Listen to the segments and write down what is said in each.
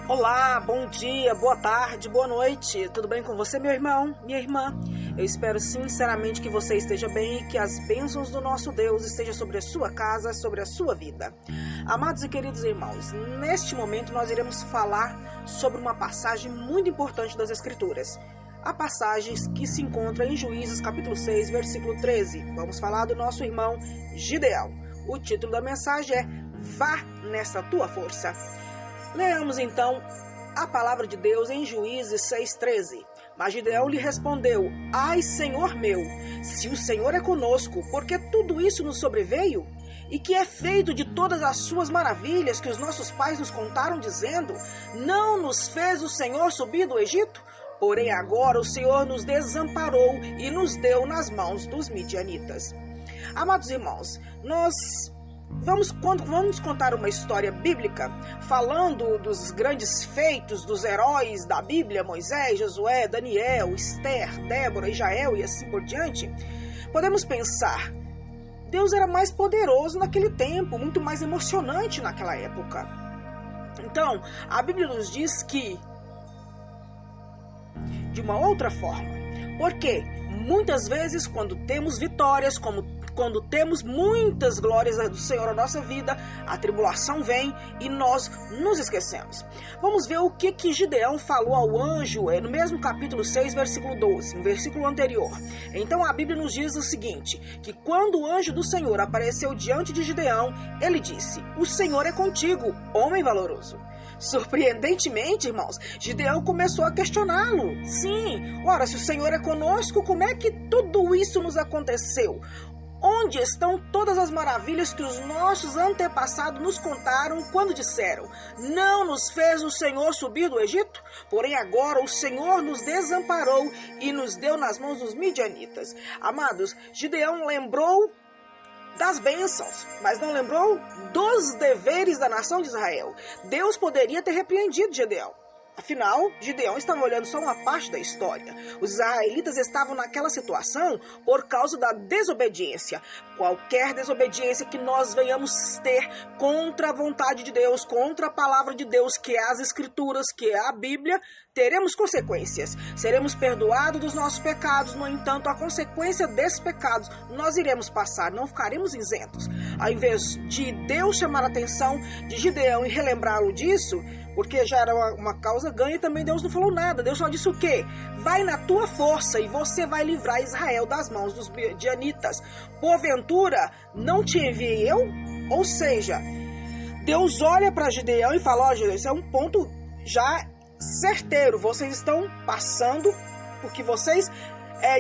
Olá, bom dia, boa tarde, boa noite. Tudo bem com você, meu irmão, minha irmã? Eu espero sinceramente que você esteja bem e que as bênçãos do nosso Deus estejam sobre a sua casa, sobre a sua vida. Amados e queridos irmãos, neste momento nós iremos falar sobre uma passagem muito importante das Escrituras. A passagem que se encontra em Juízes capítulo 6, versículo 13. Vamos falar do nosso irmão Gideão. O título da mensagem é Vá nessa tua força. Leamos então a palavra de Deus em Juízes 6,13. Mas Gideão lhe respondeu: Ai, Senhor meu, se o Senhor é conosco, porque tudo isso nos sobreveio? E que é feito de todas as suas maravilhas que os nossos pais nos contaram, dizendo: Não nos fez o Senhor subir do Egito? Porém agora o Senhor nos desamparou e nos deu nas mãos dos midianitas. Amados irmãos, quando vamos contar uma história bíblica, falando dos grandes feitos dos heróis da Bíblia, Moisés, Josué, Daniel, Esther, Débora e Jael e assim por diante, podemos pensar, Deus era mais poderoso naquele tempo, muito mais emocionante naquela época. Então, a Bíblia nos diz que, de uma outra forma, porque muitas vezes quando temos vitórias, quando temos muitas glórias do Senhor na nossa vida, a tribulação vem e nós nos esquecemos. Vamos ver o que Gideão falou ao anjo no mesmo capítulo 6, versículo 12, um versículo anterior. Então a Bíblia nos diz o seguinte, que quando o anjo do Senhor apareceu diante de Gideão, ele disse: O Senhor é contigo, homem valoroso. Surpreendentemente, irmãos, Gideão começou a questioná-lo. Sim, ora, se o Senhor é conosco, como é que tudo isso nos aconteceu? Onde estão todas as maravilhas que os nossos antepassados nos contaram quando disseram: Não nos fez o Senhor subir do Egito? Porém agora o Senhor nos desamparou e nos deu nas mãos dos midianitas. Amados, Gideão lembrou das bênçãos, mas não lembrou dos deveres da nação de Israel. Deus poderia ter repreendido Gideão. Afinal, Gideão estava olhando só uma parte da história. Os israelitas estavam naquela situação por causa da desobediência. Qualquer desobediência que nós venhamos ter contra a vontade de Deus, contra a palavra de Deus, que é as Escrituras, que é a Bíblia, teremos consequências. Seremos perdoados dos nossos pecados, no entanto, a consequência desses pecados nós iremos passar, não ficaremos isentos. Ao invés de Deus chamar a atenção de Gideão e relembrá-lo disso, porque já era uma causa ganha, também Deus não falou nada. Deus só disse o quê? Vai na tua força e você vai livrar Israel das mãos dos midianitas. Porventura, não te enviei eu? Ou seja, Deus olha para Gideão e fala: Gideão, isso é um ponto já certeiro. Vocês estão passando porque vocês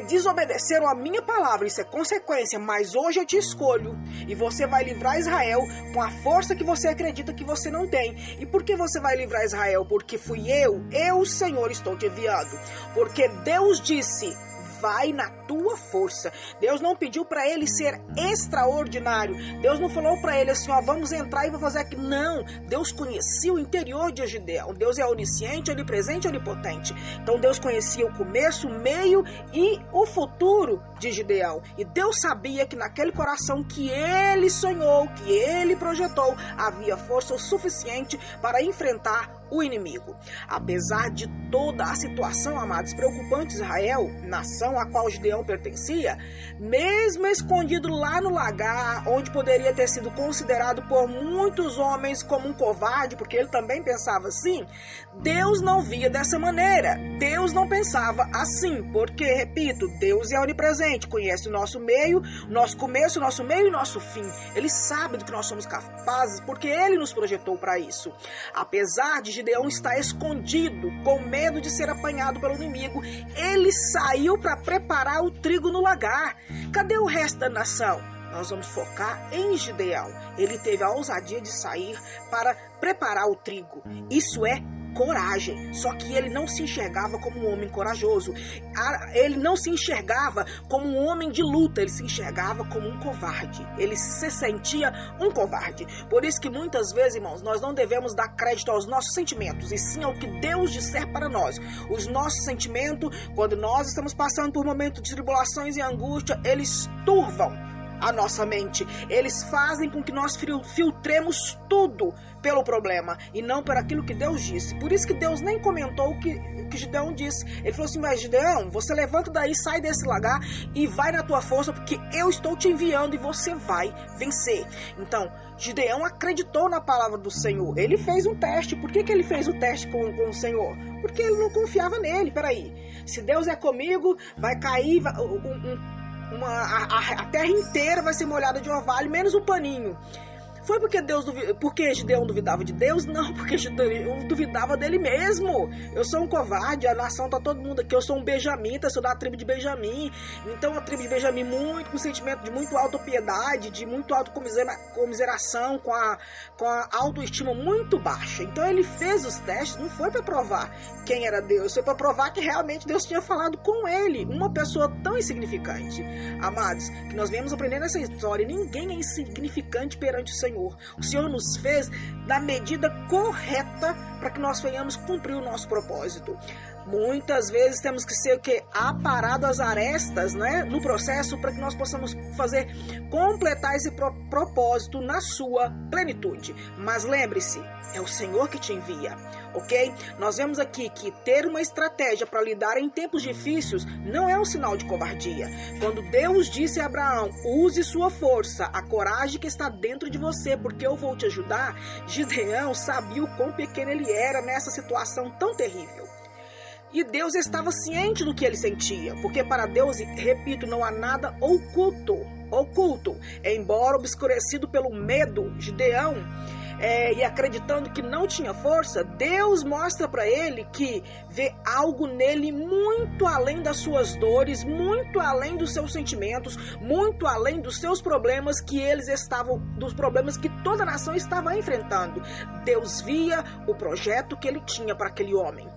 desobedeceram a minha palavra, isso é consequência, mas hoje eu te escolho e você vai livrar Israel com a força que você acredita que você não tem. E por que você vai livrar Israel? Porque fui eu, Senhor, estou te enviando. Porque Deus disse: vai na tua força. Deus não pediu para ele ser extraordinário. Deus não falou para ele assim: vamos entrar e vou fazer aqui. Não. Deus conhecia o interior de Gideão. Deus é onisciente, onipresente, onipotente. Então Deus conhecia o começo, o meio e o futuro de Gideão. E Deus sabia que naquele coração que ele sonhou, que ele projetou, havia força o suficiente para enfrentar o inimigo. Apesar de toda a situação, amados, preocupante de Israel, nação a qual Gideão pertencia, mesmo escondido lá no lagar, onde poderia ter sido considerado por muitos homens como um covarde, porque ele também pensava assim, Deus não via dessa maneira. Deus não pensava assim, porque, repito, Deus é onipresente, conhece o nosso meio, nosso começo, nosso meio e nosso fim. Ele sabe do que nós somos capazes, porque ele nos projetou para isso. Apesar de Gideão estar escondido, com medo de ser apanhado pelo inimigo, ele saiu para preparar o trigo no lagar. Cadê o resto da nação? Nós vamos focar em Gideão. Ele teve a ousadia de sair para preparar o trigo. Isso é coragem. Só que ele não se enxergava como um homem corajoso. Ele não se enxergava como um homem de luta. Ele se enxergava como um covarde. Ele se sentia um covarde. Por isso que muitas vezes, irmãos, nós não devemos dar crédito aos nossos sentimentos, e sim ao que Deus disser para nós. Os nossos sentimentos, quando nós estamos passando por momentos de tribulações e angústia, eles turvam a nossa mente. Eles fazem com que nós filtremos tudo pelo problema e não por aquilo que Deus disse. Por isso que Deus nem comentou o que Gideão disse. Ele falou assim: mas Gideão, você levanta daí, sai desse lugar e vai na tua força, porque eu estou te enviando e você vai vencer. Então, Gideão acreditou na palavra do Senhor. Ele fez um teste. Por que ele fez o teste com o Senhor? Porque ele não confiava nele. Peraí, se Deus é comigo, vai cair a terra inteira vai ser molhada de orvalho, menos um paninho. Foi porque Gideão duvidava de Deus? Não, porque Gideão duvidava dele mesmo. Eu sou um covarde, a nação tá todo mundo aqui, eu sou um benjamita, sou da tribo de Benjamim. Então a tribo de Benjamim com sentimento de muito autopiedade, de muito autocomiseração, com a autoestima muito baixa. Então ele fez os testes, não foi para provar quem era Deus, foi para provar que realmente Deus tinha falado com ele, uma pessoa tão insignificante. Amados, que nós viemos aprender nessa história, ninguém é insignificante perante o Senhor. O Senhor nos fez na medida correta para que nós venhamos cumprir o nosso propósito. Muitas vezes temos que ser aparado as arestas, né, no processo, para que nós possamos completar esse propósito na sua plenitude. Mas lembre-se, é o Senhor que te envia, ok? Nós vemos aqui que ter uma estratégia para lidar em tempos difíceis não é um sinal de covardia. Quando Deus disse a Abraão: use sua força, a coragem que está dentro de você, porque eu vou te ajudar, Gideão sabia o quão pequeno ele era nessa situação tão terrível. E Deus estava ciente do que ele sentia, porque para Deus, repito, não há nada oculto. Embora obscurecido pelo medo, Gideão, e acreditando que não tinha força, Deus mostra para ele que vê algo nele muito além das suas dores, muito além dos seus sentimentos, muito além dos seus problemas dos problemas que toda a nação estava enfrentando. Deus via o projeto que ele tinha para aquele homem.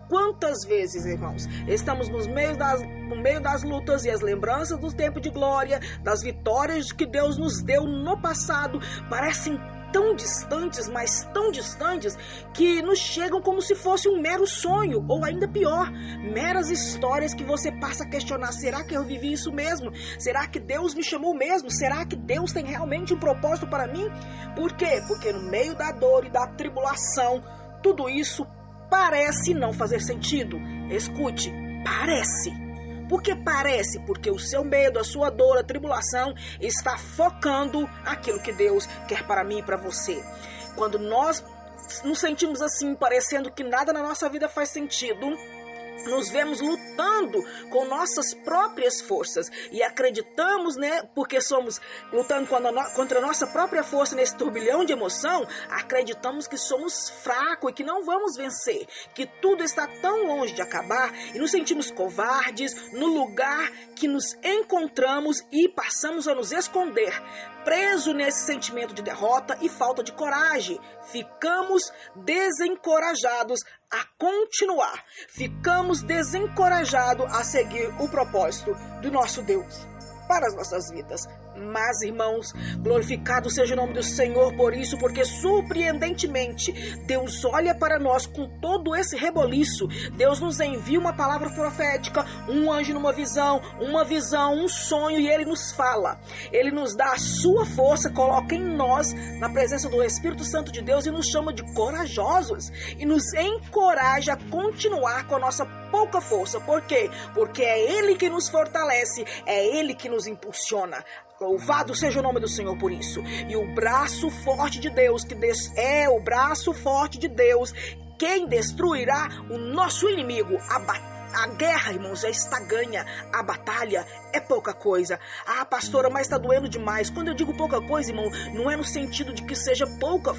Quantas vezes, irmãos, estamos no meio das lutas e as lembranças do tempo de glória, das vitórias que Deus nos deu no passado, parecem tão distantes, mas tão distantes, que nos chegam como se fosse um mero sonho, ou ainda pior, meras histórias que você passa a questionar: será que eu vivi isso mesmo? Será que Deus me chamou mesmo? Será que Deus tem realmente um propósito para mim? Por quê? Porque no meio da dor e da tribulação, tudo isso parece não fazer sentido. Escute, parece. Por que parece? Porque o seu medo, a sua dor, a tribulação está focando aquilo que Deus quer para mim e para você. Quando nós nos sentimos assim, parecendo que nada na nossa vida faz sentido, nos vemos lutando com nossas próprias forças e acreditamos, né, porque somos lutando contra a nossa própria força nesse turbilhão de emoção, acreditamos que somos fracos e que não vamos vencer, que tudo está tão longe de acabar e nos sentimos covardes no lugar que nos encontramos e passamos a nos esconder, preso nesse sentimento de derrota e falta de coragem. Ficamos desencorajados a continuar. Ficamos desencorajados a seguir o propósito do nosso Deus para as nossas vidas. Mas, irmãos, glorificado seja o nome do Senhor por isso, porque surpreendentemente Deus olha para nós com todo esse reboliço. Deus nos envia uma palavra profética, um anjo numa visão, um sonho, e Ele nos fala. Ele nos dá a sua força, coloca em nós, na presença do Espírito Santo de Deus, e nos chama de corajosos e nos encoraja a continuar com a nossa pouca força. Por quê? Porque é Ele que nos fortalece, é Ele que nos impulsiona. Louvado seja o nome do Senhor por isso. E o braço forte de Deus, o braço forte de Deus, quem destruirá o nosso inimigo. A guerra, irmãos, já está ganha. A batalha é pouca coisa. Ah, pastora, mas está doendo demais. Quando eu digo pouca coisa, irmão, não é no sentido de que seja pouca.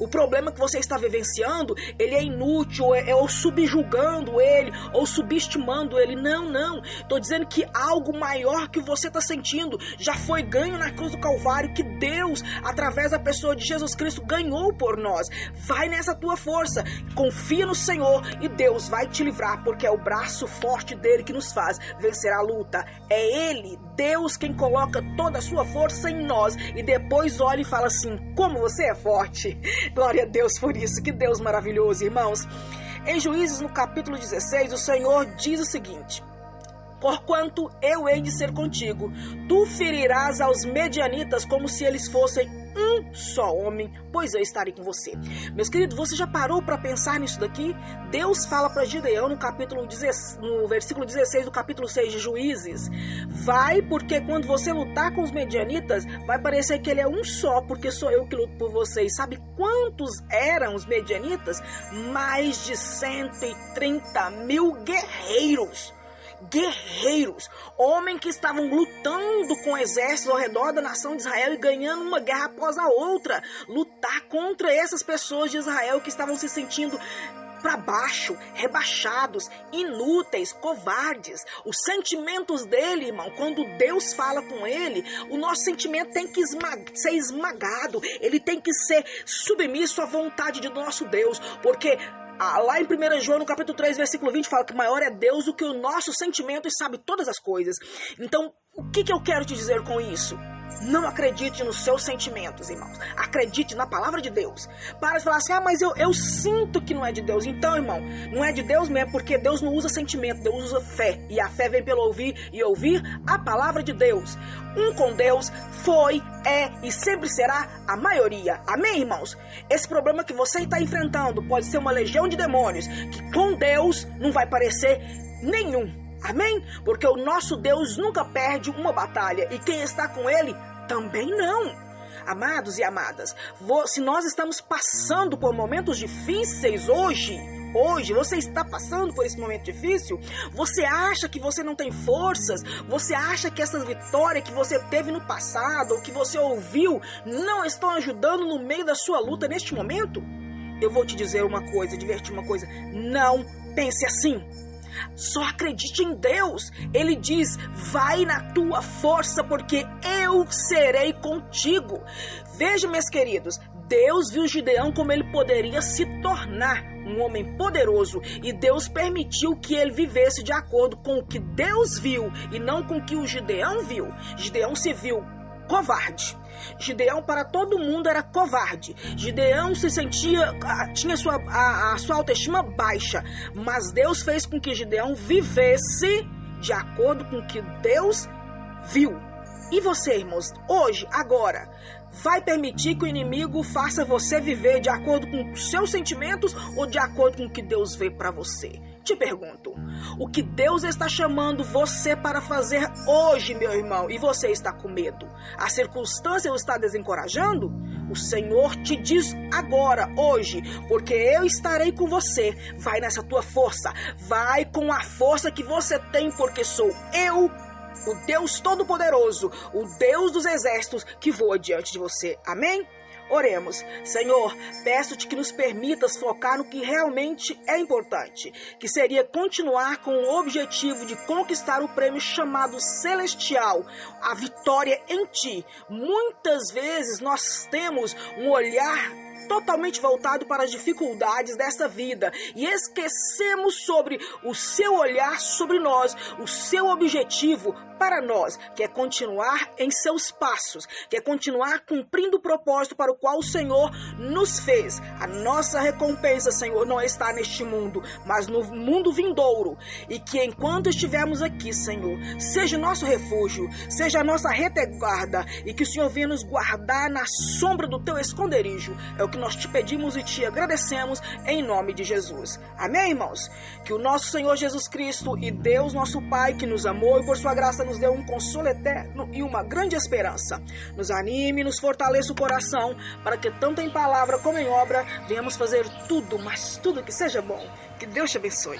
O problema que você está vivenciando, ele é inútil, ou subjugando ele, ou subestimando ele. Não. Estou dizendo que algo maior que você está sentindo já foi ganho na cruz do Calvário, que Deus, através da pessoa de Jesus Cristo, ganhou por nós. Vai nessa tua força, confia no Senhor e Deus vai te livrar, porque é o braço forte dele que nos faz vencer a luta. É Ele, Deus, quem coloca toda a sua força em nós e depois olha e fala assim: como você é forte. Glória a Deus por isso, que Deus maravilhoso, irmãos. Em Juízes, no capítulo 16, o Senhor diz o seguinte: porquanto eu hei de ser contigo. Tu ferirás aos medianitas como se eles fossem um só homem, pois eu estarei com você. Meus queridos, você já parou para pensar nisso daqui? Deus fala para Gideão no versículo 16 do capítulo 6 de Juízes: vai, porque quando você lutar com os medianitas, vai parecer que ele é um só, porque sou eu que luto por vocês. Sabe quantos eram os medianitas? Mais de 130 mil guerreiros. Homens que estavam lutando com exércitos ao redor da nação de Israel e ganhando uma guerra após a outra, lutar contra essas pessoas de Israel que estavam se sentindo para baixo, rebaixados, inúteis, covardes. Os sentimentos dele, irmão, quando Deus fala com ele, o nosso sentimento tem que ser esmagado, ele tem que ser submisso à vontade do nosso Deus, porque lá em 1 João, no capítulo 3, versículo 20, fala que maior é Deus do que o nosso sentimento e sabe todas as coisas. Então, o que eu quero te dizer com isso? Não acredite nos seus sentimentos, irmãos. Acredite na palavra de Deus. Para de falar assim, mas eu sinto que não é de Deus. Então, irmão, não é de Deus mesmo, porque Deus não usa sentimento, Deus usa fé. E a fé vem pelo ouvir e ouvir a palavra de Deus. Um com Deus foi, é e sempre será a maioria. Amém, irmãos? Esse problema que você está enfrentando pode ser uma legião de demônios, que com Deus não vai parecer nenhum. Amém? Porque o nosso Deus nunca perde uma batalha e quem está com ele também não. Amados e amadas, se nós estamos passando por momentos difíceis hoje você está passando por esse momento difícil, você acha que você não tem forças, você acha que essas vitórias que você teve no passado ou que você ouviu não estão ajudando no meio da sua luta neste momento? Eu vou te dizer uma coisa, divertir uma coisa, não pense assim. Só acredite em Deus. Ele diz, vai na tua força, porque eu serei contigo. Veja, meus queridos, Deus viu Gideão como ele poderia se tornar um homem poderoso, e Deus permitiu que ele vivesse de acordo com o que Deus viu e não com o que o Gideão viu. Gideão se viu covarde. Gideão para todo mundo era covarde. Gideão tinha a sua autoestima baixa, mas Deus fez com que Gideão vivesse de acordo com o que Deus viu. E você, irmãos, hoje, agora, vai permitir que o inimigo faça você viver de acordo com os seus sentimentos ou de acordo com o que Deus vê para você? Te pergunto, o que Deus está chamando você para fazer hoje, meu irmão, e você está com medo? A circunstância o está desencorajando? O Senhor te diz agora, hoje, porque eu estarei com você. Vai nessa tua força, vai com a força que você tem, porque sou eu, o Deus Todo-Poderoso, o Deus dos exércitos que voa diante de você. Amém? Oremos. Senhor, peço-te que nos permitas focar no que realmente é importante, que seria continuar com o objetivo de conquistar o prêmio chamado celestial, a vitória em ti. Muitas vezes nós temos um olhar totalmente voltado para as dificuldades dessa vida e esquecemos sobre o seu olhar sobre nós, o seu objetivo para nós, que é continuar em seus passos, que é continuar cumprindo o propósito para o qual o Senhor nos fez. A nossa recompensa, Senhor, não está neste mundo, mas no mundo vindouro, e que enquanto estivermos aqui, Senhor, seja nosso refúgio, seja a nossa retaguarda, e que o Senhor venha nos guardar na sombra do teu esconderijo. É o que nós te pedimos e te agradecemos em nome de Jesus. Amém, irmãos? Que o nosso Senhor Jesus Cristo e Deus, nosso Pai, que nos amou e por sua graça nos deu um consolo eterno e uma grande esperança, nos anime, nos fortaleça o coração, para que tanto em palavra como em obra venhamos fazer tudo, mas tudo que seja bom. Que Deus te abençoe.